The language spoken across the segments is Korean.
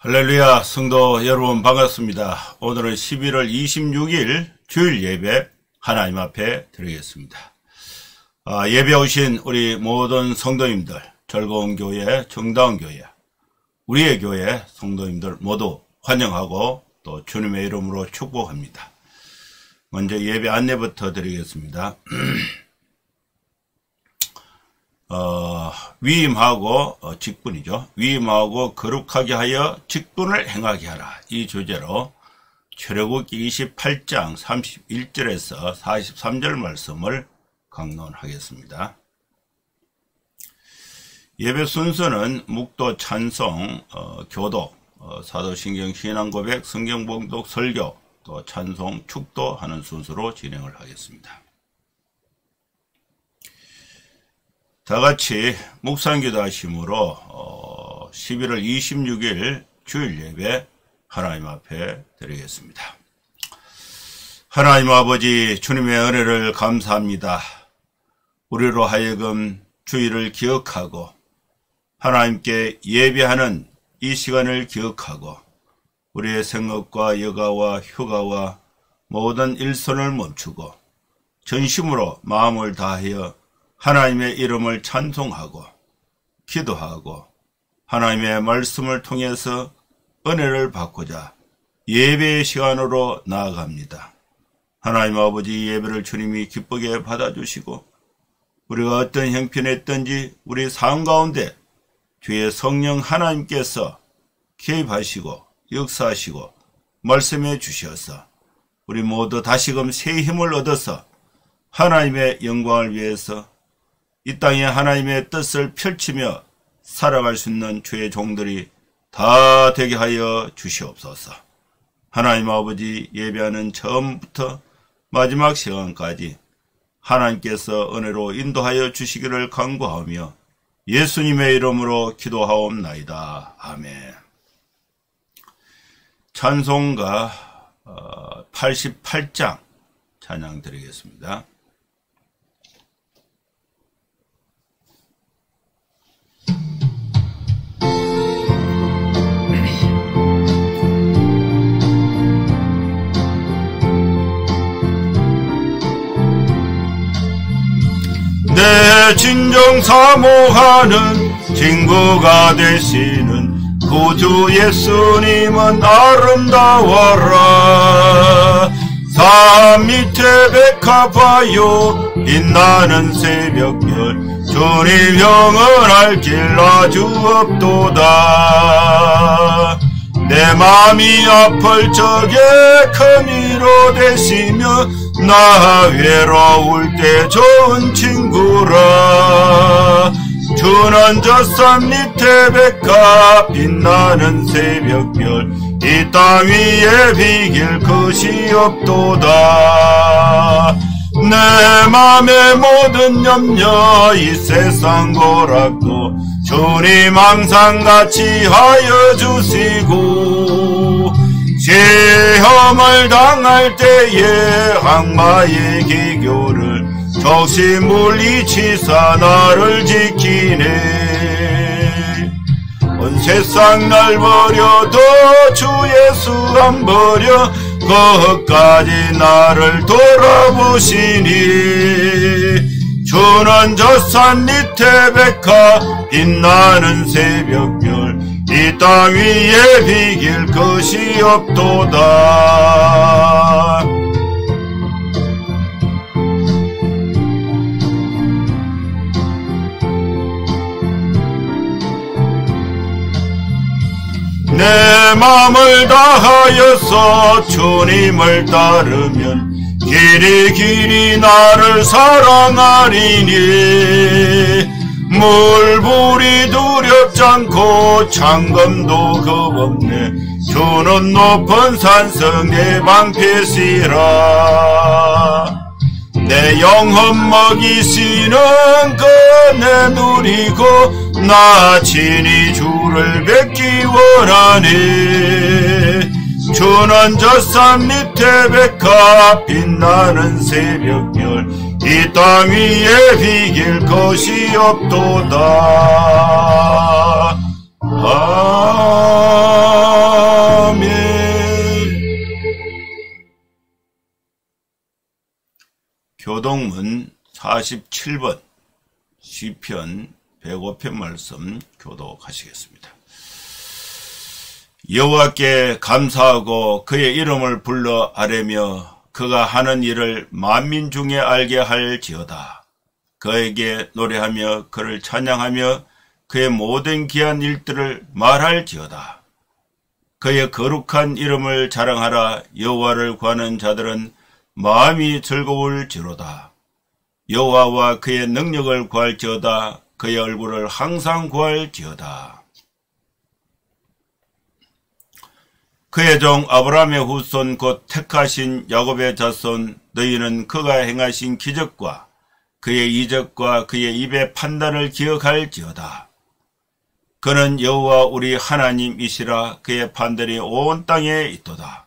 할렐루야, 성도 여러분 반갑습니다. 오늘은 11월 26일 주일 예배 하나님 앞에 드리겠습니다. 예배 오신 우리 모든 성도님들, 즐거운 교회, 정다운 교회, 우리의 교회 성도님들 모두 환영하고 또 주님의 이름으로 축복합니다. 먼저 예배 안내부터 드리겠습니다. 위임하고 직분이죠. 위임하고 거룩하게 하여 직분을 행하게 하라. 이 주제로 출애굽기 28장 31절에서 43절 말씀을 강론하겠습니다. 예배 순서는 묵도, 찬송, 교독, 사도신경 신앙고백, 성경봉독, 설교, 또 찬송, 축도하는 순서로 진행을 하겠습니다. 다같이 묵상기도 하심으로 11월 26일 주일 예배 하나님 앞에 드리겠습니다. 하나님 아버지, 주님의 은혜를 감사합니다. 우리로 하여금 주일을 기억하고 하나님께 예배하는 이 시간을 기억하고 우리의 생업과 여가와 휴가와 모든 일손을 멈추고 전심으로 마음을 다하여 하나님의 이름을 찬송하고 기도하고 하나님의 말씀을 통해서 은혜를 받고자 예배의 시간으로 나아갑니다. 하나님 아버지, 예배를 주님이 기쁘게 받아주시고 우리가 어떤 형편에 있든지 우리 삶 가운데 주의 성령 하나님께서 개입하시고 역사하시고 말씀해 주셔서 우리 모두 다시금 새 힘을 얻어서 하나님의 영광을 위해서 이 땅에 하나님의 뜻을 펼치며 살아갈 수 있는 주의 종들이 다 되게 하여 주시옵소서. 하나님 아버지, 예배하는 처음부터 마지막 시간까지 하나님께서 은혜로 인도하여 주시기를 간구하며 예수님의 이름으로 기도하옵나이다. 아멘. 찬송가 88장 찬양 드리겠습니다. 내 진정 사모하는 친구가 되시는 구주 예수님은 아름다워라. 산 밑에 백합하여 빛나는 새벽별 주님 영원할 길 아주 없도다. 내 맘이 아플 적에 큰 위로 되시며 나 외로울 때 좋은 친구라. 주는 저 산 밑에 백합 빛나는 새벽별 이 땅 위에 비길 것이 없도다. 내 맘의 모든 염려 이 세상 고락도 주님 항상 같이 하여 주시고 시험을 당할 때에 악마의 기교를 적시 물리치사 나를 지키네. 온 세상 날 버려도 주 예수 안 버려 끝까지 나를 돌아보시니. 주는 저 산 밑에 백합 빛나는 새벽별 이 땅 위에 비길 것이 없도다. 내 맘을 다하여서 주님을 따르면 길이 나를 사랑하리니. 물불이 두렵지 않고 창검도 겁없네. 주는 높은 산성 내 방패시라. 내 영혼 먹이시는 그네 누리고 나 친히 주를 뵙기 원하네. 주는 저 산 밑에 백합 빛나는 새벽별 이 땅 위에 비길 것이 없도다. 교동문 47번 시편 105편 말씀 교독하시겠습니다. 여호와께 감사하고 그의 이름을 불러 아뢰며 그가 하는 일을 만민 중에 알게 할지어다. 그에게 노래하며 그를 찬양하며 그의 모든 귀한 일들을 말할지어다. 그의 거룩한 이름을 자랑하라. 여호와를 구하는 자들은 마음이 즐거울지로다. 여호와와 그의 능력을 구할지어다. 그의 얼굴을 항상 구할지어다. 그의 종 아브라함의 후손 곧 택하신 야곱의 자손 너희는 그가 행하신 기적과 그의 이적과 그의 입의 판단을 기억할지어다. 그는 여호와 우리 하나님이시라. 그의 판단이 온 땅에 있도다.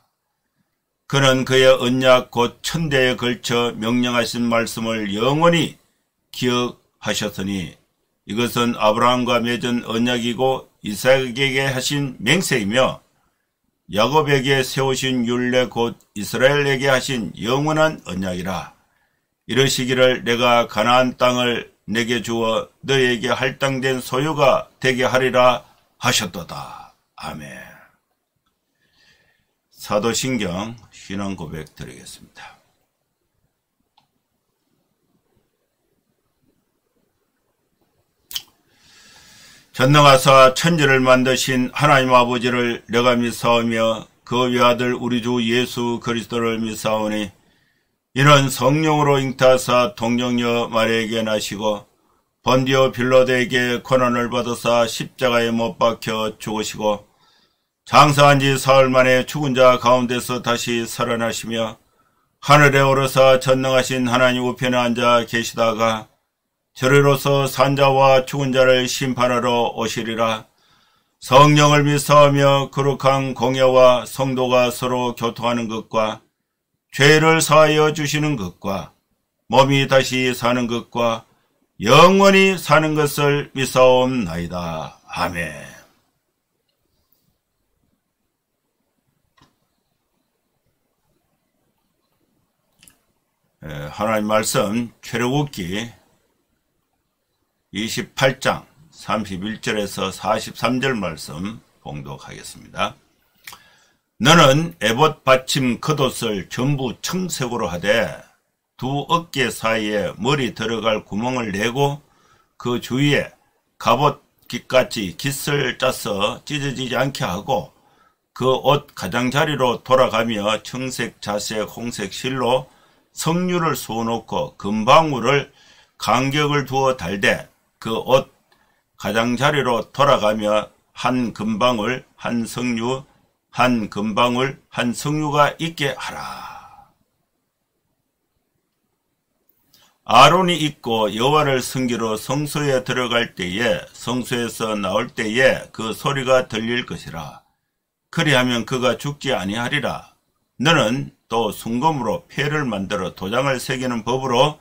그는 그의 언약 곧 천대에 걸쳐 명령하신 말씀을 영원히 기억하셨으니 이것은 아브라함과 맺은 언약이고 이삭에게 하신 맹세이며 야곱에게 세우신 율례 곧 이스라엘에게 하신 영원한 언약이라. 이러시기를 내가 가나안 땅을 내게 주어 너에게 할당된 소유가 되게 하리라 하셨도다. 아멘. 사도신경 신앙 고백 드리겠습니다. 전능하사 천지를 만드신 하나님 아버지를 내가 믿사오며 그 외아들 우리 주 예수 그리스도를 믿사오니 이는 성령으로 잉타하사 동정녀 마리아에게 나시고 본디오 빌라도에게 고난을 받으사 십자가에 못 박혀 죽으시고 장사한 지 사흘 만에 죽은 자 가운데서 다시 살아나시며 하늘에 오르사 전능하신 하나님 우편에 앉아 계시다가 저리로서 산자와 죽은 자를 심판하러 오시리라. 성령을 믿사오며 거룩한 공예와 성도가 서로 교통하는 것과 죄를 사하여 주시는 것과 몸이 다시 사는 것과 영원히 사는 것을 믿사옵나이다. 아멘. 하나님 말씀 출애굽기 28장 31절에서 43절 말씀 봉독하겠습니다. 너는 에봇 받침 겉옷을 전부 청색으로 하되 두 어깨 사이에 머리 들어갈 구멍을 내고 그 주위에 갑옷깃같이 깃을 짜서 찢어지지 않게 하고 그 옷 가장자리로 돌아가며 청색, 자색, 홍색 실로 석류를 수어놓고 금방울을 간격을 두어 달되 그 옷 가장자리로 돌아가며 한 금방울 한 석류 한 금방울 한 석류가 있게 하라. 아론이 입고 여호와를 섬기러 성소에 들어갈 때에 성소에서 나올 때에 그 소리가 들릴 것이라. 그리하면 그가 죽지 아니하리라. 너는 또 순금으로 패를 만들어 도장을 새기는 법으로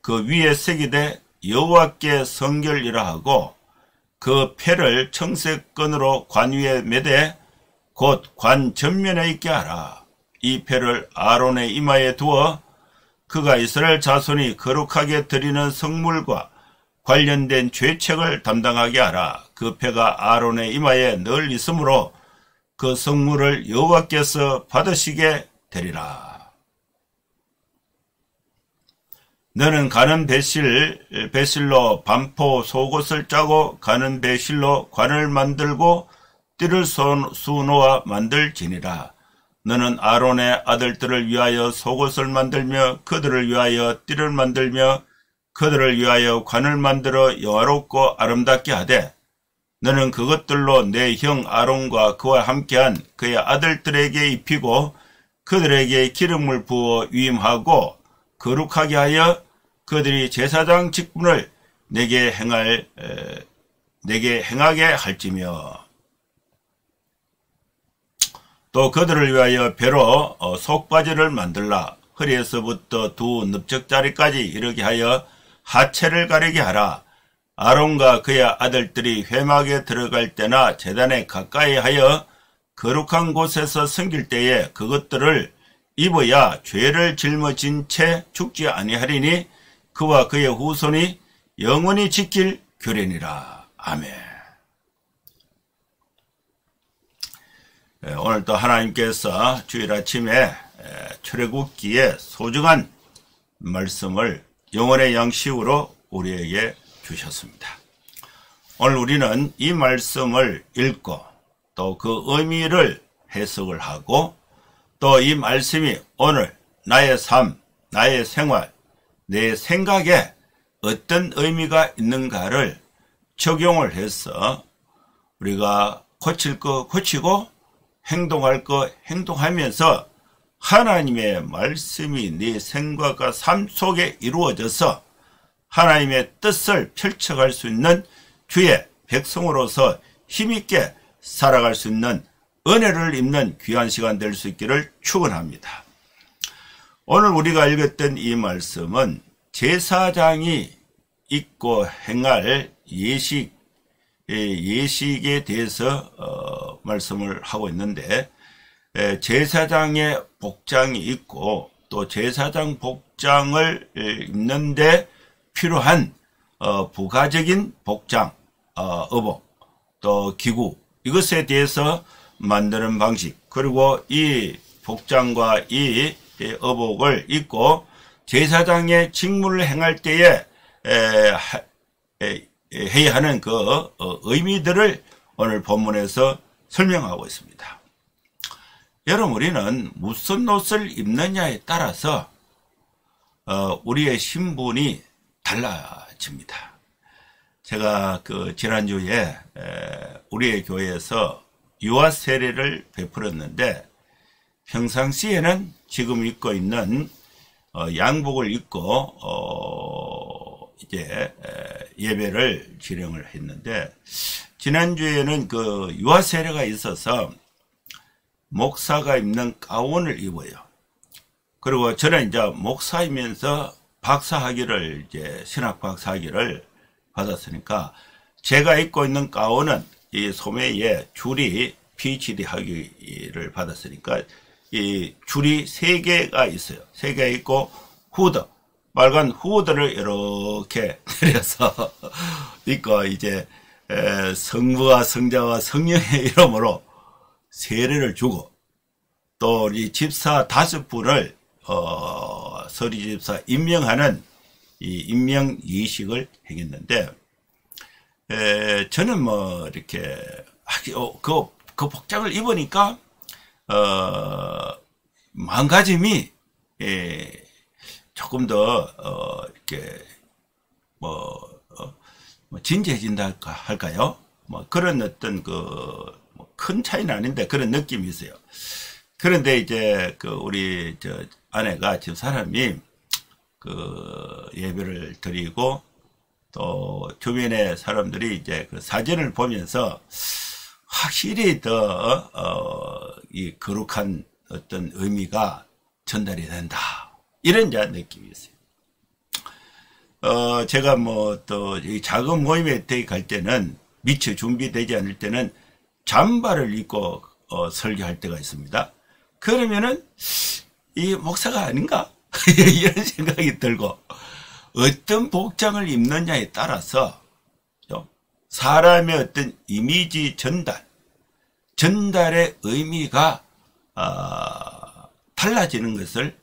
그 위에 새기되 여호와께 성결이라 하고 그 패를 청색끈으로 관 위에 매되 곧 관 전면에 있게 하라. 이 패를 아론의 이마에 두어 그가 이스라엘 자손이 거룩하게 드리는 성물과 관련된 죄책을 담당하게 하라. 그 패가 아론의 이마에 늘 있으므로 그 성물을 여호와께서 받으시게 되리라. 너는 가는 배실로 반포 속옷을 짜고 가는 배실로 관을 만들고 띠를 수놓아 만들지니라. 너는 아론의 아들들을 위하여 속옷을 만들며 그들을 위하여 띠를 만들며 그들을 위하여 관을 만들어 영화롭고 아름답게 하되 너는 그것들로 내 형 아론과 그와 함께한 그의 아들들에게 입히고 그들에게 기름을 부어 위임하고 거룩하게 하여 그들이 제사장 직분을 내게 행하게 할지며 또 그들을 위하여 배로 속바지를 만들라. 허리에서부터 두 넓적자리까지 이르게 하여 하체를 가리게 하라. 아론과 그의 아들들이 회막에 들어갈 때나 제단에 가까이 하여 거룩한 곳에서 섬길 때에 그것들을 입어야 죄를 짊어진 채 죽지 아니하리니 그와 그의 후손이 영원히 지킬 규례니라. 아멘. 오늘 또 하나님께서 주일 아침에 출애굽기의 소중한 말씀을 영혼의 양식으로 우리에게 주셨습니다. 오늘 우리는 이 말씀을 읽고 또 그 의미를 해석을 하고 또 이 말씀이 오늘 나의 삶, 나의 생활, 내 생각에 어떤 의미가 있는가를 적용을 해서 우리가 고칠 거 고치고 행동할 거 행동하면서 하나님의 말씀이 내 생각과 삶 속에 이루어져서 하나님의 뜻을 펼쳐갈 수 있는 주의 백성으로서 힘있게 살아갈 수 있는 은혜를 입는 귀한 시간 될 수 있기를 축원합니다. 오늘 우리가 읽었던 이 말씀은 제사장이 입고 행할 예식에 대해서 말씀을 하고 있는데, 제사장의 복장이 있고 또 제사장 복장을 입는데 필요한 부가적인 복장, 의복, 또 기구, 이것에 대해서 만드는 방식, 그리고 이 복장과 이 의복을 입고 제사장의 직무를 행할 때에 해야 하는 그 의미들을 오늘 본문에서 설명하고 있습니다. 여러분, 우리는 무슨 옷을 입느냐에 따라서 우리의 신분이 달라집니다. 제가 지난주에 우리의 교회에서 유아 세례를 베풀었는데, 평상시에는 지금 입고 있는 양복을 입고 이제 예배를 진행을 했는데, 지난주에는 그 유아 세례가 있어서 목사가 입는 가운을 입어요. 그리고 저는 이제 목사이면서 박사학위를 이제 신학 박사학위를 받았으니까 제가 입고 있는 가운은 이 소매에 줄이 PhD 학위를 받았으니까 이 줄이 3개가 있어요. 3개 있고 후드, 빨간 후드를 이렇게 내려서 입고 이제 성부와 성자와 성령의 이름으로 세례를 주고, 또 우리 집사 5분을 서리 집사 임명하는 이 임명仪式을 행했는데, 저는 뭐 이렇게 그 복장을 입으니까 마음가짐이 조금 더 이렇게 진지해진다 할까요? 뭐 그런 어떤 큰 차이는 아닌데 그런 느낌이 있어요. 그런데 이제 우리 아내가 집사람이 예배를 드리고 또 주변의 사람들이 이제 사진을 보면서 확실히 더 이 거룩한 어떤 의미가 전달이 된다, 이런 이제 느낌이 있어요. 제가 뭐 또 이 작은 모임에 갈 때는 미처 준비되지 않을 때는 잠바를 입고 설교할 때가 있습니다. 그러면은 이 목사가 아닌가 이런 생각이 들고, 어떤 복장을 입느냐에 따라서 사람의 어떤 이미지 전달의 의미가 달라지는 것을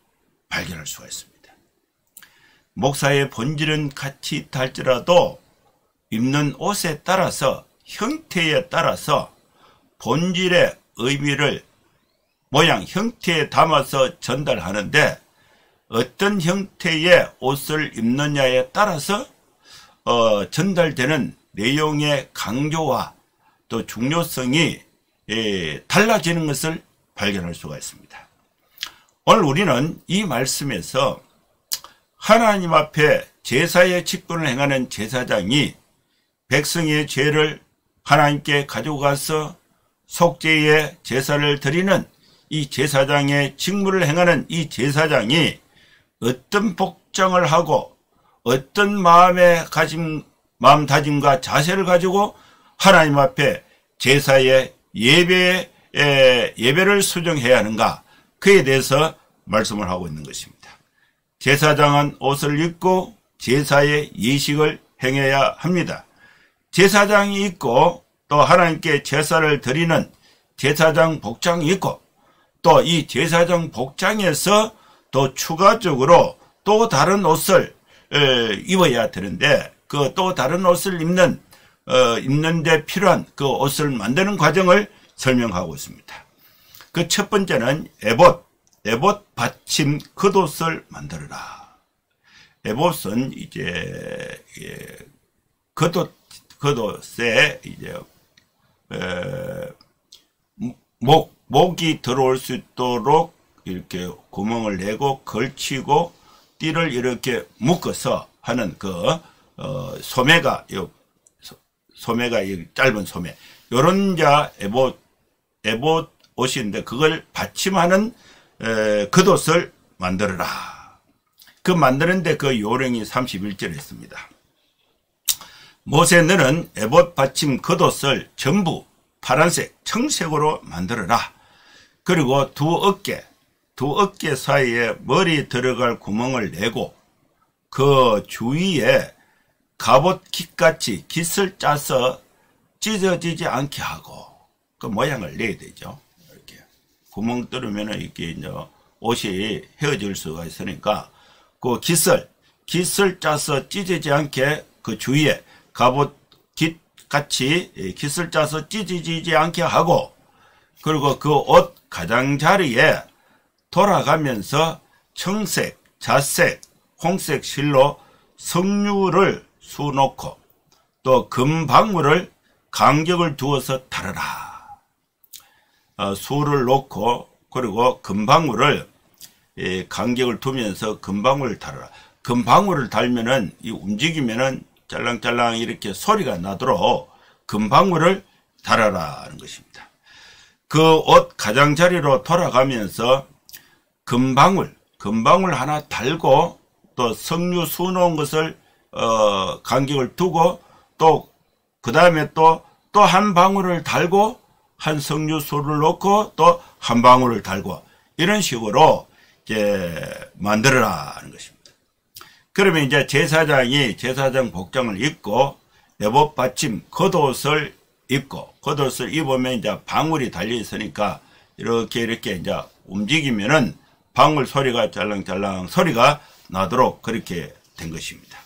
발견할 수가 있습니다. 목사의 본질은 같이 있다 할지라도 입는 옷에 따라서, 형태에 따라서 본질의 의미를 모양, 형태에 담아서 전달하는데, 어떤 형태의 옷을 입느냐에 따라서 전달되는 내용의 강조와 또 중요성이 달라지는 것을 발견할 수가 있습니다. 오늘 우리는 이 말씀에서 하나님 앞에 제사의 직분을 행하는 제사장이 백성의 죄를 하나님께 가지고 가서 속죄의 제사를 드리는 이 제사장의 직무를 행하는 이 제사장이 어떤 복장을 하고 어떤 마음다짐과 자세를 가지고 하나님 앞에 제사의 예배를 수정해야 하는가, 그에 대해서 말씀을 하고 있는 것입니다. 제사장은 옷을 입고 제사의 예식을 행해야 합니다. 제사장이 있고 또 하나님께 제사를 드리는 제사장 복장이 있고 또 이 제사장 복장에서 또 추가적으로 또 다른 옷을 입어야 되는데 그 또 다른 옷을 입는데 필요한 그 옷을 만드는 과정을 설명하고 있습니다. 그 첫 번째는 에봇 받침 겉옷을 만들어라. 에봇은 이제 겉옷에 이제 목이 들어올 수 있도록 이렇게 구멍을 내고 걸치고 띠를 이렇게 묶어서 하는 그 소매가 짧은 소매 요런 에봇 옷인데 그걸 받침하는 겉옷을 만들어라. 그 만드는데 그 요령이 31절에 있습니다. 모세 너는 에봇 받침 겉옷을 전부 파란색, 청색으로 만들어라. 그리고 두 어깨 사이에 머리 들어갈 구멍을 내고 그 주위에 갑옷깃같이 깃을 짜서 찢어지지 않게 하고 그 모양을 내야 되죠. 이렇게 구멍 뚫으면 이렇게 이제 옷이 헤어질 수가 있으니까 그 깃을 짜서 찢어지지 않게 그 주위에 갑옷깃같이 깃을 짜서 찢어지지 않게 하고 그리고 그 옷 가장자리에 돌아가면서 청색, 자색, 홍색 실로 석류를 수놓고 또 금방울을 간격을 두어서 달아라. 수를 놓고 그리고 금방울을 간격을 두면서 금방울을 달아라. 금방울을 달면은 이 움직이면은 짤랑짤랑 이렇게 소리가 나도록 금방울을 달아라 하는 것입니다. 그 옷 가장자리로 돌아가면서 금방울 하나 달고 또 석류 수놓은 것을 간격을 두고 또 그 다음에 또 한 방울을 달고 한 석류수를 놓고 또 한 방울을 달고 이런 식으로 이제 만들어라 하는 것입니다. 그러면 이제 제사장이 제사장 복장을 입고 에봇 받침 겉옷을 입으면 이제 방울이 달려 있으니까 이렇게 이제 움직이면은 방울 소리가 짤랑짤랑 소리가 나도록 그렇게 된 것입니다.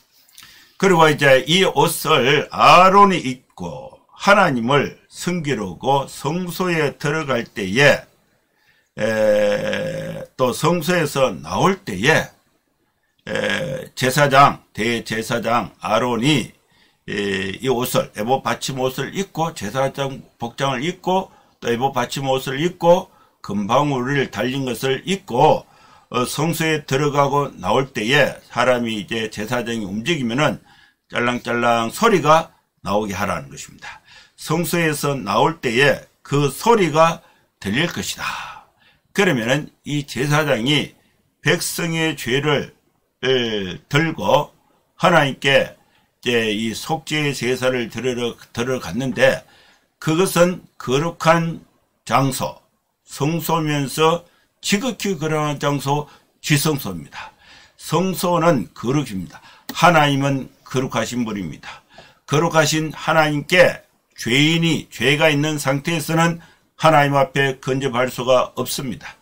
그리고 이제 이 옷을 아론이 입고 하나님을 섬기려고 성소에 들어갈 때에 또 성소에서 나올 때에 대제사장 아론이 이 옷을 에봇 받침 옷을 입고 제사장 복장을 입고 또 에봇 받침 옷을 입고 금방울을 달린 것을 입고 성소에 들어가고 나올 때에 사람이 이제 제사장이 움직이면은 짤랑짤랑 소리가 나오게 하라는 것입니다. 성소에서 나올 때에 그 소리가 들릴 것이다. 그러면은 이 제사장이 백성의 죄를 들고 하나님께 이제 이 속죄의 제사를 들어갔는데 그것은 거룩한 장소, 성소면서 지극히 거룩한 장소, 지성소입니다. 성소는 거룩입니다. 하나님은 거룩하신 분입니다. 거룩하신 하나님께 죄가 있는 상태에서는 하나님 앞에 근접할 수가 없습니다.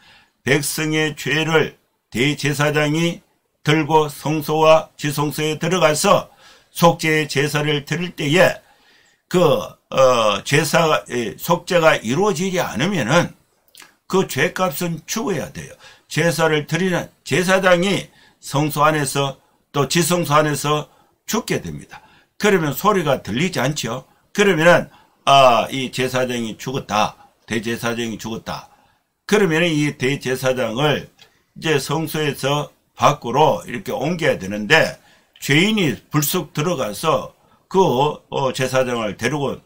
백성의 죄를 대제사장이 들고 성소와 지성소에 들어가서 속죄의 제사를 드릴 때에 속죄가 이루어지지 않으면은 그 죄값은 죽어야 돼요. 제사를 드리는 제사장이 성소 안에서 또 지성소 안에서 죽게 됩니다. 그러면 소리가 들리지 않죠. 그러면은 이 제사장이 죽었다. 대제사장이 죽었다. 그러면 이 대제사장을 이제 성소에서 밖으로 이렇게 옮겨야 되는데 죄인이 불쑥 들어가서 그 제사장을 데리고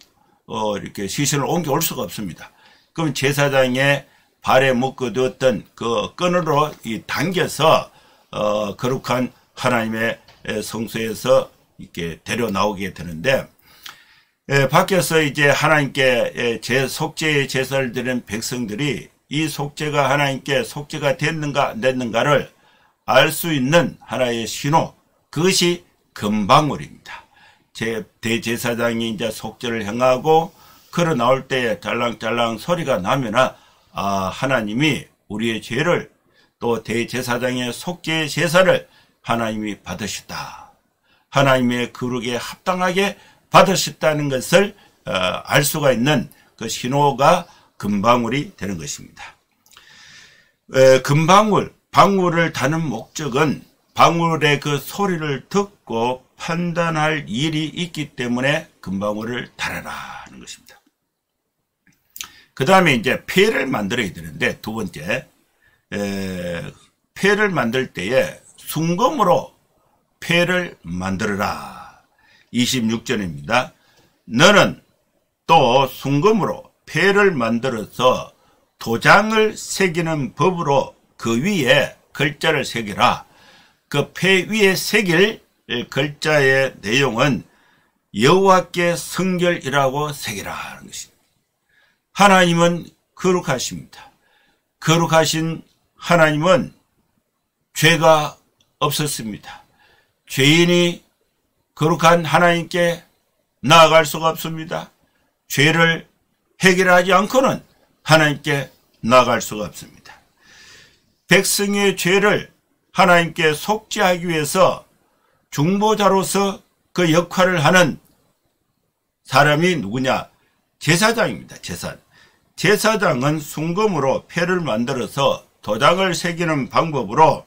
이렇게 시신을 옮겨올 수가 없습니다. 그럼 제사장의 발에 묶어두었던 그 끈으로 당겨서 거룩한 하나님의 성소에서 이렇게 데려 나오게 되는데 밖에서 이제 하나님께 속죄의 제사를 드리는 백성들이 이 속죄가 하나님께 속죄가 됐는가 안 됐는가를 알 수 있는 하나의 신호, 그것이 금방울입니다. 대제사장이 이제 속죄를 행하고 걸어 나올 때에 짤랑짤랑 소리가 나면은 하나님이 우리의 죄를 또 대제사장의 속죄의 제사를 하나님이 받으셨다. 하나님의 거룩에 합당하게 받으셨다는 것을 알 수가 있는 그 신호가 금방울이 되는 것입니다. 방울을 다는 목적은 방울의 그 소리를 듣고 판단할 일이 있기 때문에 금방울을 달아라 하는 것입니다. 그 다음에 이제 폐를 만들어야 되는데, 두 번째, 폐를 만들 때에 순금으로 폐를 만들어라. 26절입니다. 너는 또 순금으로 폐를 만들어서 도장을 새기는 법으로 그 위에 글자를 새기라. 그 폐 위에 새길 글자의 내용은 여호와께 성결이라고 새기라 하는 것입니다. 하나님은 거룩하십니다. 거룩하신 하나님은 죄가 없었습니다. 죄인이 거룩한 하나님께 나아갈 수가 없습니다. 죄를 해결하지 않고는 하나님께 나아갈 수가 없습니다. 백성의 죄를 하나님께 속죄하기 위해서 중보자로서 그 역할을 하는 사람이 누구냐? 제사장입니다. 제사장은 순금으로 폐를 만들어서 도장을 새기는 방법으로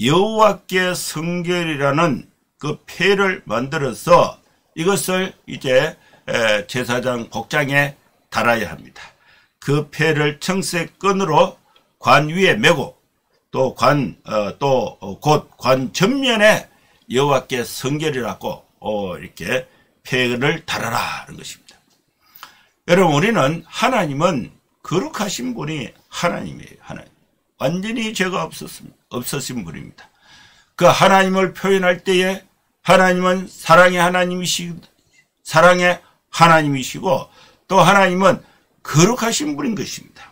여호와께 성결이라는 그 폐를 만들어서 이것을 이제 제사장 복장에 달아야 합니다. 그 폐를 청색 끈으로 관 위에 메고 또 곧 관 전면에 여호와께 성결이라고 이렇게 폐를 달아라 하는 것입니다. 여러분, 우리는 하나님은 거룩하신 분이 하나님이에요. 하나님. 완전히 죄가 없으신 분입니다. 그 하나님을 표현할 때에 하나님은 사랑의 하나님이시고 또 하나님은 거룩하신 분인 것입니다.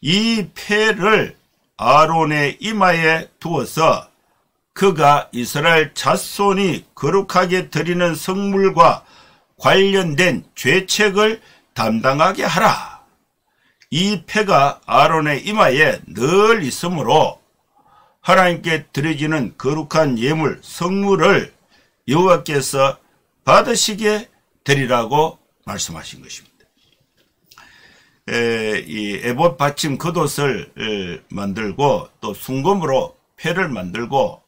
이 폐를 아론의 이마에 두어서 그가 이스라엘 자손이 거룩하게 드리는 성물과 관련된 죄책을 담당하게 하라. 이 폐가 아론의 이마에 늘 있으므로 하나님께 드려지는 거룩한 예물, 성물을 여호와께서 받으시게 되리라고 말씀하신 것입니다. 이 에봇 받침 겉옷을 만들고 또 순금으로 폐를 만들고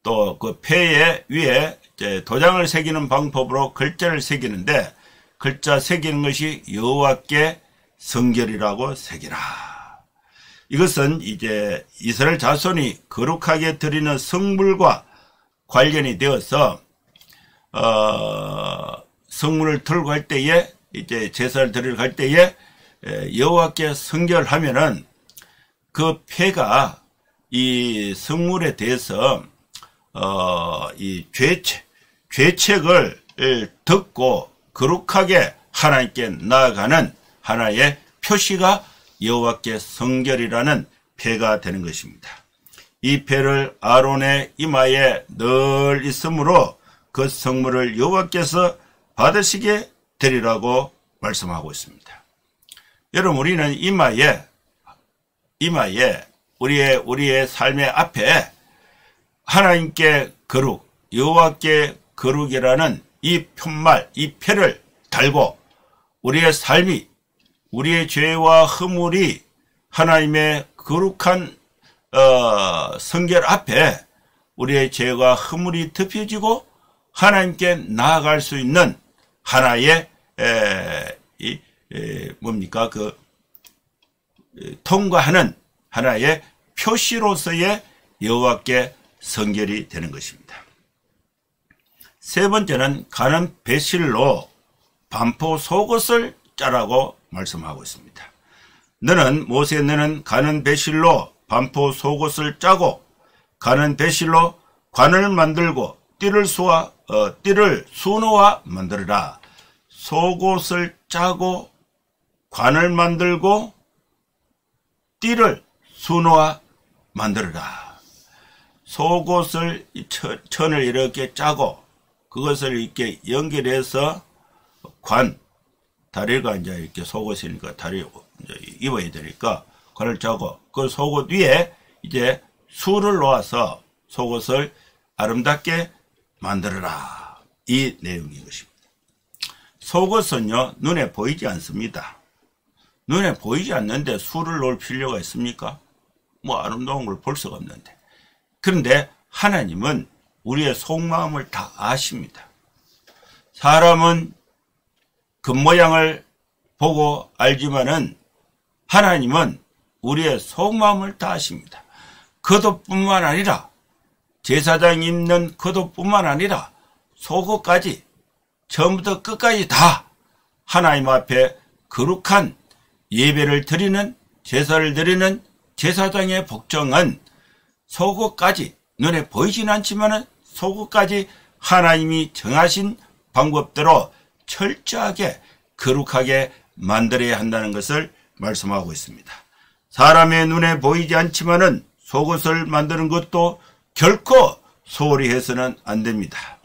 또 그 폐에 위에 도장을 새기는 방법으로 글자를 새기는데, 글자 새기는 것이 여호와께 성결이라고 새기라. 이것은 이제 이스라엘 자손이 거룩하게 드리는 성물과 관련이 되어서 성물을 들고 갈 때에 이제 제사를 드리러 갈 때에 여호와께 성결하면은 그 폐가 이 성물에 대해서 이 죄책을 듣고 거룩하게 하나님께 나아가는 하나의 표시가 여호와께 성결이라는 폐가 되는 것입니다. 이 폐를 아론의 이마에 늘 있으므로 그 성물을 여호와께서 받으시게 되리라고 말씀하고 있습니다. 여러분, 우리는 이마에 우리의 삶의 앞에 하나님께 거룩, 여호와께 거룩이라는 이 편말, 이 폐를 달고 우리의 삶이, 우리의 죄와 허물이 하나님의 거룩한 성결 앞에 우리의 죄와 허물이 덮여지고 하나님께 나아갈 수 있는 하나의 통과하는 하나의 표시로서의 여호와께 성결이 되는 것입니다. 세 번째는 가는 배실로 반포 속옷을 짜라고 말씀하고 있습니다. 너는 가는 배실로 반포 속옷을 짜고 가는 배실로 관을 만들고 띠를 수놓아 만들어라. 속옷을 짜고 관을 만들고 띠를 수놓아 만들어라. 속옷을 천을 이렇게 짜고 그것을 이렇게 연결해서 다리가 이제 이렇게 속옷이니까 다리 이제 입어야 되니까 관을 짜고 그 속옷 위에 이제 수를 놓아서 속옷을 아름답게 만들어라. 이 내용인 것입니다. 속옷은요, 눈에 보이지 않습니다. 눈에 보이지 않는데 수를 놓을 필요가 있습니까? 뭐 아름다운 걸 볼 수가 없는데. 그런데 하나님은 우리의 속마음을 다 아십니다. 사람은 겉모양을 보고 알지만은 하나님은 우리의 속마음을 다 아십니다. 겉옷뿐만 아니라 제사장이 입는 겉옷뿐만 아니라 속옷까지 처음부터 끝까지 다 하나님 앞에 거룩한 예배를 드리는 제사를 드리는 제사장의 복정은 속옷까지 눈에 보이진 않지만은 속옷까지 하나님이 정하신 방법대로 철저하게 거룩하게 만들어야 한다는 것을 말씀하고 있습니다. 사람의 눈에 보이지 않지만은 속옷을 만드는 것도 결코 소홀히 해서는 안 됩니다.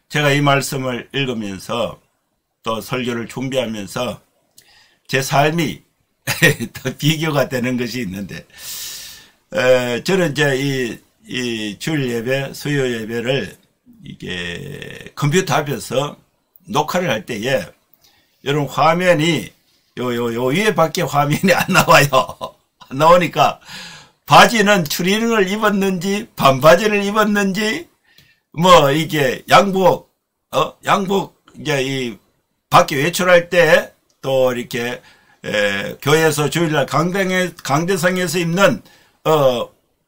제가 이 말씀을 읽으면서 또 설교를 준비하면서 제 삶이 더 비교가 되는 것이 있는데, 저는 이제 이 주일 예배, 수요 예배를 이게 컴퓨터 앞에서 녹화를 할 때에 여러분 화면이 요 위에 밖에 화면이 안 나와요. 안 나오니까 바지는 추리닝을 입었는지 반바지를 입었는지 뭐 이게 양복 이제 이 밖에 외출할 때 또 이렇게 교회에서 주일날 강대상에서 입는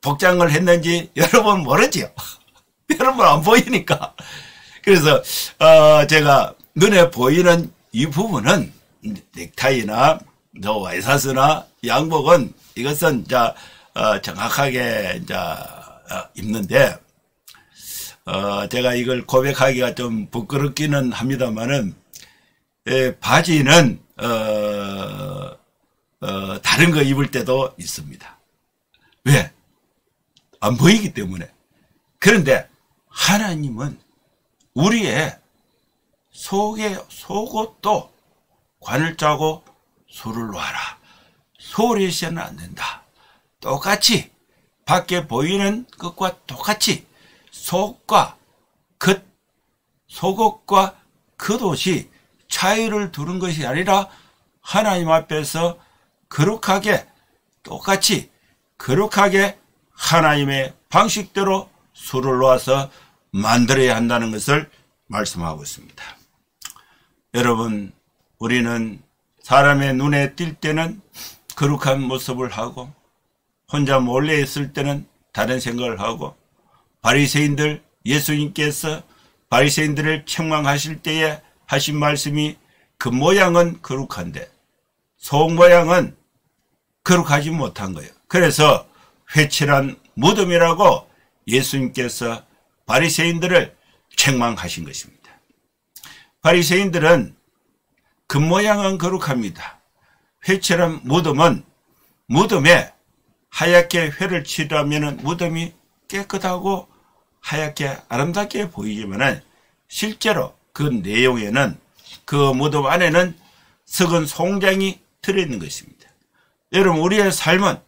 복장을 했는지 여러분 모르지요. 여러분 안 보이니까. 그래서 제가 눈에 보이는 이 부분은 넥타이나 와이셔츠나 양복은 이것은 정확하게 입는데 제가 이걸 고백하기가 좀 부끄럽기는 합니다만은 바지는 다른 거 입을 때도 있습니다. 왜? 안 보이기 때문에. 그런데 하나님은 우리의 속옷도 관을 짜고 수를 놓아라. 소홀히 해서는 안 된다. 똑같이 밖에 보이는 것과 똑같이 속옷과 겉옷이 차이를 두는 것이 아니라 하나님 앞에서 거룩하게 똑같이 거룩하게 하나님의 방식대로 수를 놓아서 만들어야 한다는 것을 말씀하고 있습니다. 여러분, 우리는 사람의 눈에 띌 때는 거룩한 모습을 하고 혼자 몰래 있을 때는 다른 생각을 하고 바리새인들, 예수님께서 바리새인들을 책망하실 때에 하신 말씀이 그 모양은 거룩한데 속 모양은 거룩하지 못한 거예요. 그래서 회칠한 무덤이라고 예수님께서 바리새인들을 책망하신 것입니다. 바리새인들은 겉모양은 거룩합니다. 회칠한 무덤은 무덤에 하얗게 회를 칠하면 무덤이 깨끗하고 하얗게 아름답게 보이지만 실제로 그 내용에는 그 무덤 안에는 썩은 송장이 들어있는 것입니다. 여러분, 우리의 삶은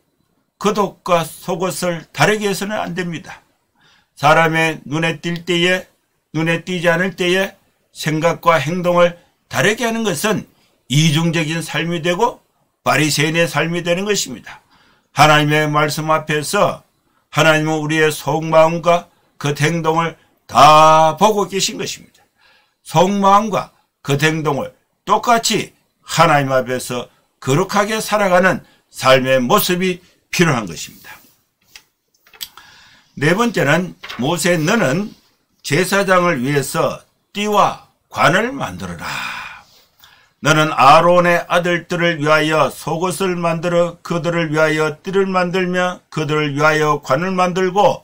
겉옷과 속옷을 다르게 해서는 안 됩니다. 사람의 눈에 띌 때에 눈에 띄지 않을 때에 생각과 행동을 다르게 하는 것은 이중적인 삶이 되고 바리새인의 삶이 되는 것입니다. 하나님의 말씀 앞에서 하나님은 우리의 속마음과 겉행동을 다 보고 계신 것입니다. 속마음과 겉행동을 똑같이 하나님 앞에서 거룩하게 살아가는 삶의 모습이 필요한 것입니다. 네 번째는 모세 너는 제사장을 위해서 띠와 관을 만들어라. 너는 아론의 아들들을 위하여 속옷을 만들어 그들을 위하여 띠를 만들며 그들을 위하여 관을 만들고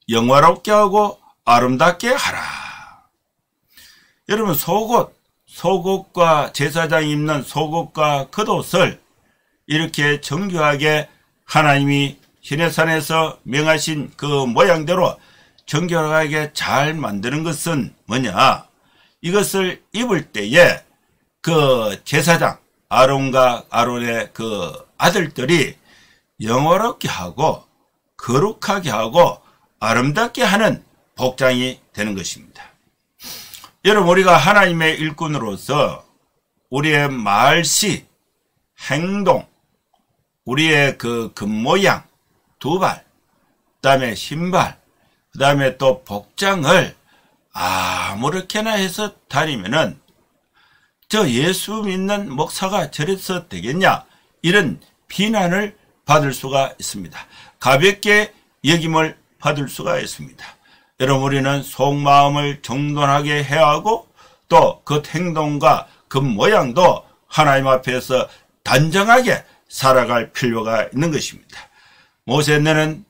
영화롭게 하고 아름답게 하라. 여러분, 속옷과 제사장이 입는 속옷과 겉옷을 이렇게 정교하게 하나님이 시내산에서 명하신 그 모양대로 정결하게 잘 만드는 것은 뭐냐? 이것을 입을 때에 그 제사장 아론과 아론의 그 아들들이 영화롭게 하고 거룩하게 하고 아름답게 하는 복장이 되는 것입니다. 여러분, 우리가 하나님의 일꾼으로서 우리의 말씨, 행동, 우리의 그 겉모양, 두발, 그 다음에 신발, 그 다음에 또 복장을 아무렇게나 해서 다니면은 저 예수 믿는 목사가 저래서 되겠냐, 이런 비난을 받을 수가 있습니다. 가볍게 여김을 받을 수가 있습니다. 여러분, 우리는 속마음을 정돈하게 해야 하고 또 그 행동과 그 모양도 하나님 앞에서 단정하게 살아갈 필요가 있는 것입니다. 모세는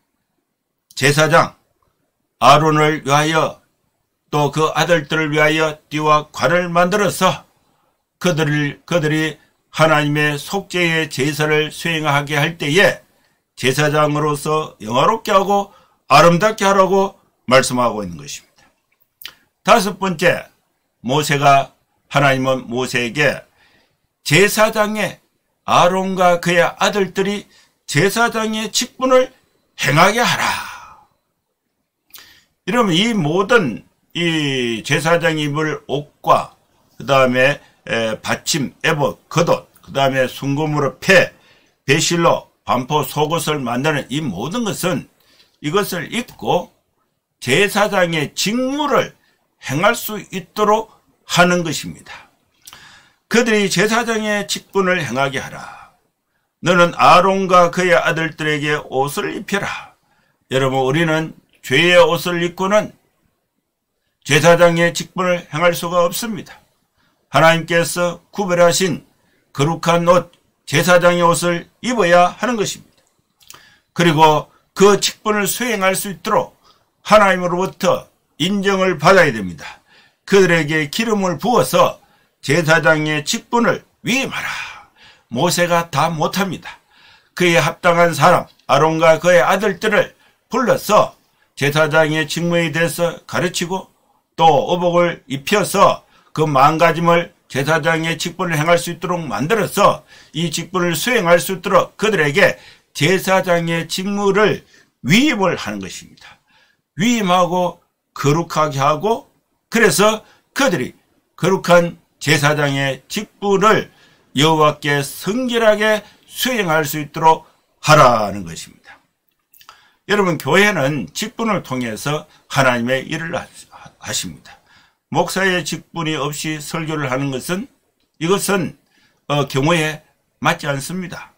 제사장 아론을 위하여 또 그 아들들을 위하여 띠와 관을 만들어서 그들이 하나님의 속죄의 제사를 수행하게 할 때에 제사장으로서 영화롭게 하고 아름답게 하라고 말씀하고 있는 것입니다. 다섯 번째, 하나님은 모세에게 제사장의 아론과 그의 아들들이 제사장의 직분을 행하게 하라. 이러면 이 모든 이 제사장이 입을 옷과 그 다음에 받침, 에봇, 겉옷, 그 다음에 순금으로 패, 배실로, 반포, 속옷을 만드는 이 모든 것은 이것을 입고 제사장의 직무를 행할 수 있도록 하는 것입니다. 그들이 제사장의 직분을 행하게 하라. 너는 아론과 그의 아들들에게 옷을 입혀라. 여러분, 우리는 죄의 옷을 입고는 제사장의 직분을 행할 수가 없습니다. 하나님께서 구별하신 거룩한 옷, 제사장의 옷을 입어야 하는 것입니다. 그리고 그 직분을 수행할 수 있도록 하나님으로부터 인정을 받아야 됩니다. 그들에게 기름을 부어서 제사장의 직분을 위임하라. 모세가 다 못합니다. 그에 합당한 사람 아론과 그의 아들들을 불러서 제사장의 직무에 대해서 가르치고 또 어복을 입혀서 그 망가짐을 제사장의 직분을 행할 수 있도록 만들어서 이 직분을 수행할 수 있도록 그들에게 제사장의 직무를 위임을 하는 것입니다. 위임하고 거룩하게 하고, 그래서 그들이 거룩한 제사장의 직분을 여호와께 성결하게 수행할 수 있도록 하라는 것입니다. 여러분, 교회는 직분을 통해서 하나님의 일을 하십니다. 목사의 직분이 없이 설교를 하는 것은 이것은 경우에 맞지 않습니다.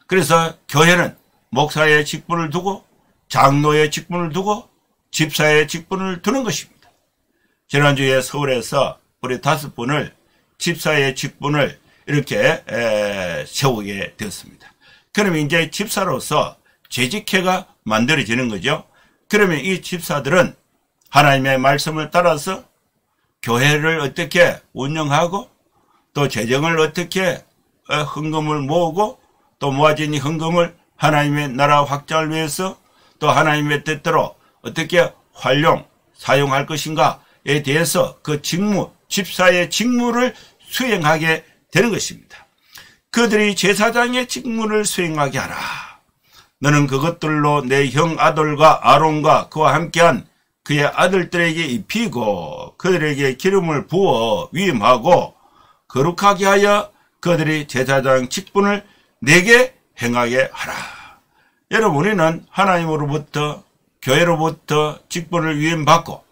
그래서 교회는 목사의 직분을 두고 장로의 직분을 두고 집사의 직분을 두는 것입니다. 지난주에 서울에서 우리 5분을 집사의 직분을 이렇게 세우게 되었습니다. 그러면 이제 집사로서 재직회가 만들어지는 거죠. 그러면 이 집사들은 하나님의 말씀을 따라서 교회를 어떻게 운영하고 또 재정을 어떻게 헌금을 모으고 또 모아진 이 헌금을 하나님의 나라 확장을 위해서 또 하나님의 뜻대로 어떻게 사용할 것인가에 대해서 그 직무, 집사의 직무를 수행하게 되는 것입니다. 그들이 제사장의 직무를 수행하게 하라. 너는 그것들로 내 형 아들과 아론과 그와 함께한 그의 아들들에게 입히고 그들에게 기름을 부어 위임하고 거룩하게 하여 그들이 제사장 직분을 내게 행하게 하라. 여러분, 우리는 하나님으로부터 교회로부터 직분을 위임받고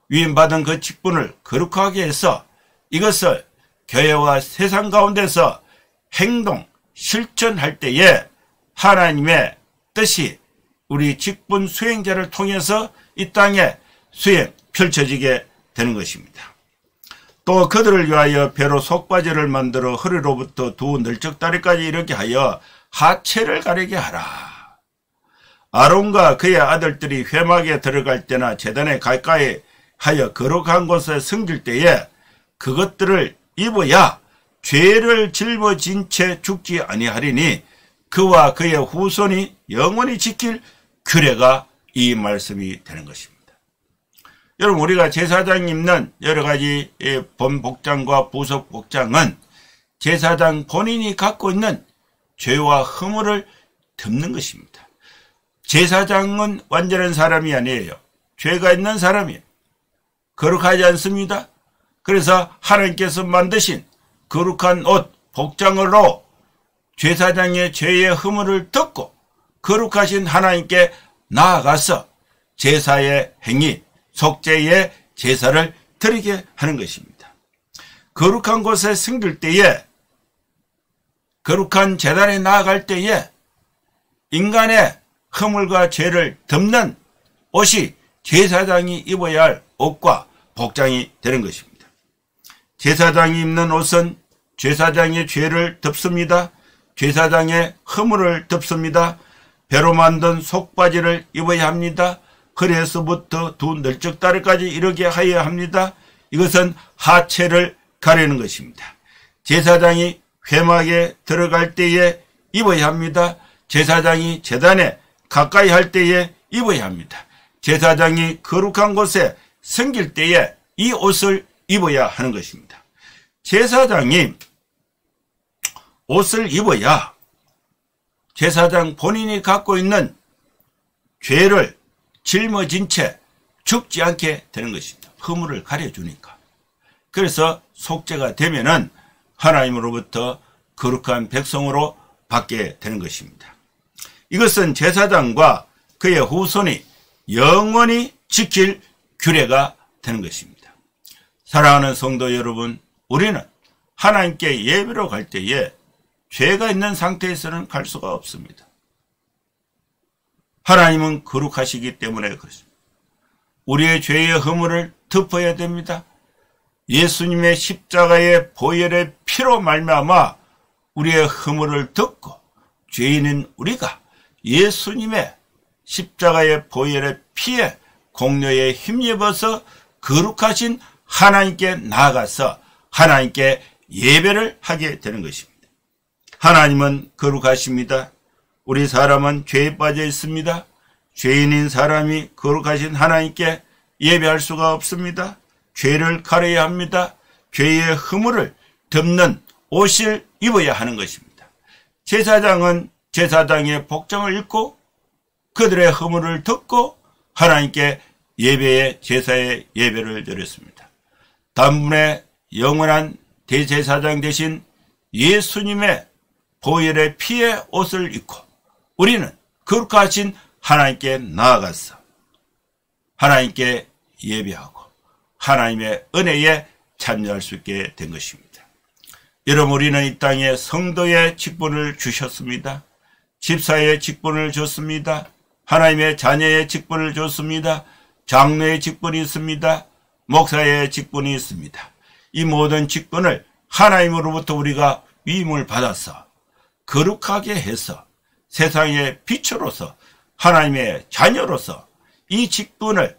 위임받은 그 직분을 거룩하게 해서 이것을 교회와 세상 가운데서 행동, 실천할 때에 하나님의 뜻이 우리 직분 수행자를 통해서 이 땅에 펼쳐지게 되는 것입니다. 또 그들을 위하여 배로 속바지를 만들어 허리로부터 두 널쩍다리까지 이렇게 하여 하체를 가리게 하라. 아론과 그의 아들들이 회막에 들어갈 때나 제단에 가까이 하여 거룩한 곳에 섬길 때에 그것들을 입어야 죄를 짊어진 채 죽지 아니하리니 그와 그의 후손이 영원히 지킬 규례가 이 말씀이 되는 것입니다. 여러분, 우리가 제사장 입는 여러 가지 본복장과 부속복장은 제사장 본인이 갖고 있는 죄와 허물을 덮는 것입니다. 제사장은 완전한 사람이 아니에요. 죄가 있는 사람이에요. 거룩하지 않습니다. 그래서 하나님께서 만드신 거룩한 옷, 복장으로 제사장의 죄의 허물을 덮고 거룩하신 하나님께 나아가서 제사의 행위, 속죄의 제사를 드리게 하는 것입니다. 거룩한 곳에 섬길 때에, 거룩한 제단에 나아갈 때에 인간의 허물과 죄를 덮는 옷이 제사장이 입어야 할 옷과 복장이 되는 것입니다. 제사장이 입는 옷은 제사장의 죄를 덮습니다. 제사장의 허물을 덮습니다. 배로 만든 속바지를 입어야 합니다. 허리에서부터 두 널쩍다리까지 이르게 하여야 합니다. 이것은 하체를 가리는 것입니다. 제사장이 회막에 들어갈 때에 입어야 합니다. 제사장이 제단에 가까이 할 때에 입어야 합니다. 제사장이 거룩한 곳에 섬길 때에 이 옷을 입어야 하는 것입니다. 제사장이 옷을 입어야 제사장 본인이 갖고 있는 죄를 짊어진 채 죽지 않게 되는 것입니다. 허물을 가려주니까. 그래서 속죄가 되면은 하나님으로부터 거룩한 백성으로 받게 되는 것입니다. 이것은 제사장과 그의 후손이 영원히 지킬 규례가 되는 것입니다. 사랑하는 성도 여러분, 우리는 하나님께 예배로 갈 때에 죄가 있는 상태에서는 갈 수가 없습니다. 하나님은 거룩하시기 때문에 그렇습니다. 우리의 죄의 허물을 덮어야 됩니다. 예수님의 십자가의 보혈의 피로 말미암아 우리의 허물을 덮고 죄인인 우리가 예수님의 십자가의 보혈의 피에 공로에 힘입어서 거룩하신 하나님께 나아가서 하나님께 예배를 하게 되는 것입니다. 하나님은 거룩하십니다. 우리 사람은 죄에 빠져 있습니다. 죄인인 사람이 거룩하신 하나님께 예배할 수가 없습니다. 죄를 가려야 합니다. 죄의 허물을 덮는 옷을 입어야 하는 것입니다. 제사장은 제사장의 복장을 입고 그들의 허물을 덮고 하나님께 예배의 제사의 예배를 드렸습니다. 단번에 영원한 대제사장 되신 예수님의 보혈의 피의 옷을 입고 우리는 거룩하신 하나님께 나아가서 하나님께 예배하고 하나님의 은혜에 참여할 수 있게 된 것입니다. 여러분, 우리는 이 땅에 성도의 직분을 주셨습니다. 집사의 직분을 줬습니다. 하나님의 자녀의 직분을 줬습니다. 장로의 직분이 있습니다. 목사의 직분이 있습니다. 이 모든 직분을 하나님으로부터 우리가 위임을 받아서 거룩하게 해서 세상의 빛으로서 하나님의 자녀로서 이 직분을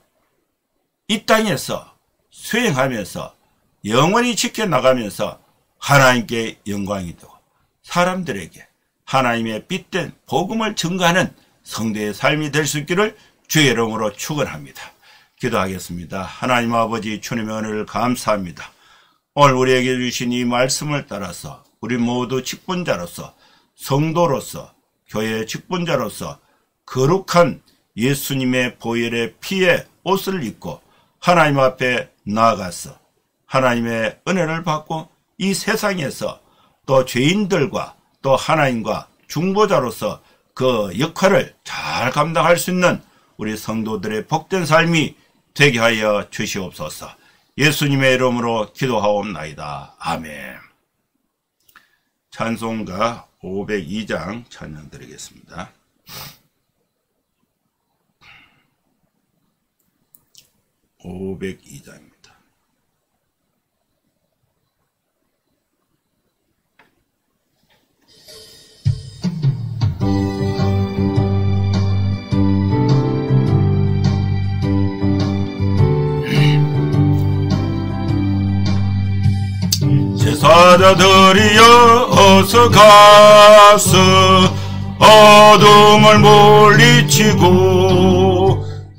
이 땅에서 수행하면서 영원히 지켜나가면서 하나님께 영광이 되고 사람들에게 하나님의 빛된 복음을 증거하는 성도의 삶이 될 수 있기를 주의 이름으로 축원합니다. 기도하겠습니다. 하나님 아버지, 주님의 은혜를 감사합니다. 오늘 우리에게 주신 이 말씀을 따라서 우리 모두 직분자로서, 성도로서, 교회의 직분자로서 거룩한 예수님의 보혈의 피의 옷을 입고 하나님 앞에 나아가서 하나님의 은혜를 받고 이 세상에서 또 죄인들과 또 하나님과 중보자로서 그 역할을 잘 감당할 수 있는 우리 성도들의 복된 삶이 되게 하여 주시옵소서. 예수님의 이름으로 기도하옵나이다. 아멘. 찬송가 502장 찬양 드리겠습니다. (502장입니다) 제사자들이여 어서 가서 어둠을 물리치고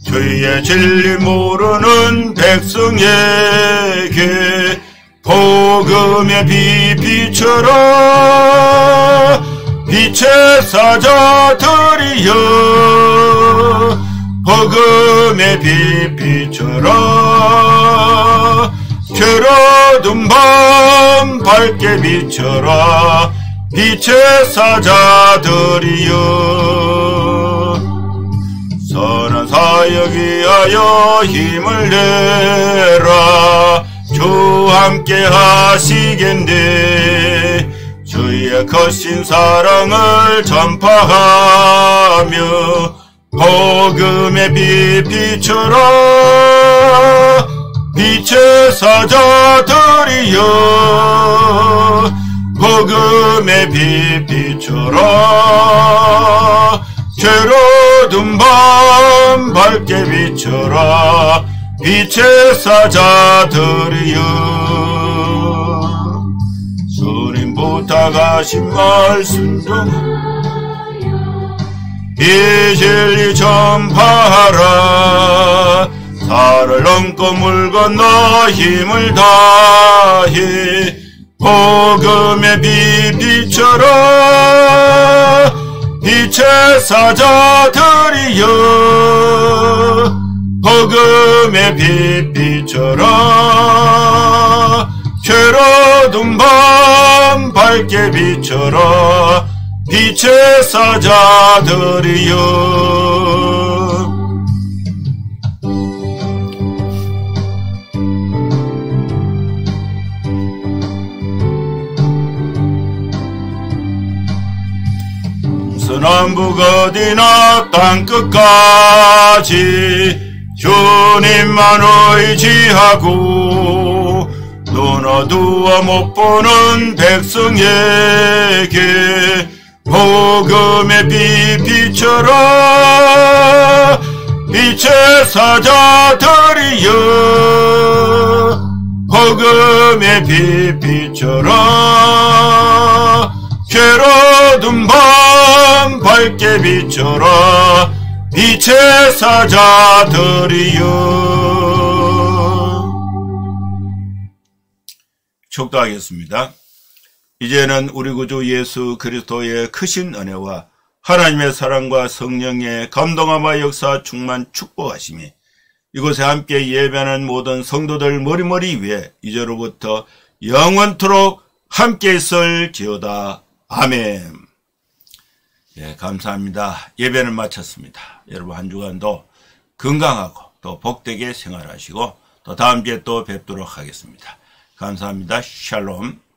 주의 진리 모르는 백성에게 복음의 빛 비춰라. 빛의 사자들이여 복음의 빛 비춰라. 괴로운 밤 밝게 비춰라. 빛의 사자들이여 선한 사역 위하여 힘을 내라. 주 함께 하시겠네. 주의 거신 사랑을 전파하며 복음의 빛 비춰라. 빛의 사자들이여 복음의 빛 비춰라. 괴로운 밤 밝게 비춰라. 빛의 사자들이여 주님 부탁하신 말씀 중 이 진리 전파하라. 살을 넘고 물 건너 힘을 다해 복음의 빛 비춰라. 빛의 사자들이여 복음의 빛 비춰라. 괴로운 밤 밝게 비춰라. 빛의 사자들이여 서남북 어디나 땅끝까지 주님만 의지하고 눈 어두워 못 보는 백성에게 복음의 빛 비춰라. 빛의 사자들이여 복음의 빛 비춰라. 괴로운 밤 밝게 비춰라. 빛의 사자들이여 축도하겠습니다. 이제는 우리 구주 예수 그리스도의 크신 은혜와 하나님의 사랑과 성령의 감동함과 역사 충만 축복하심이 이곳에 함께 예배하는 모든 성도들 머리머리 위에 이제로부터 영원토록 함께 있을지어다. 아멘. 예, 감사합니다. 예배는 마쳤습니다. 여러분 한 주간도 건강하고 또 복되게 생활하시고 또 다음 주에 또 뵙도록 하겠습니다. 감사합니다. 샬롬.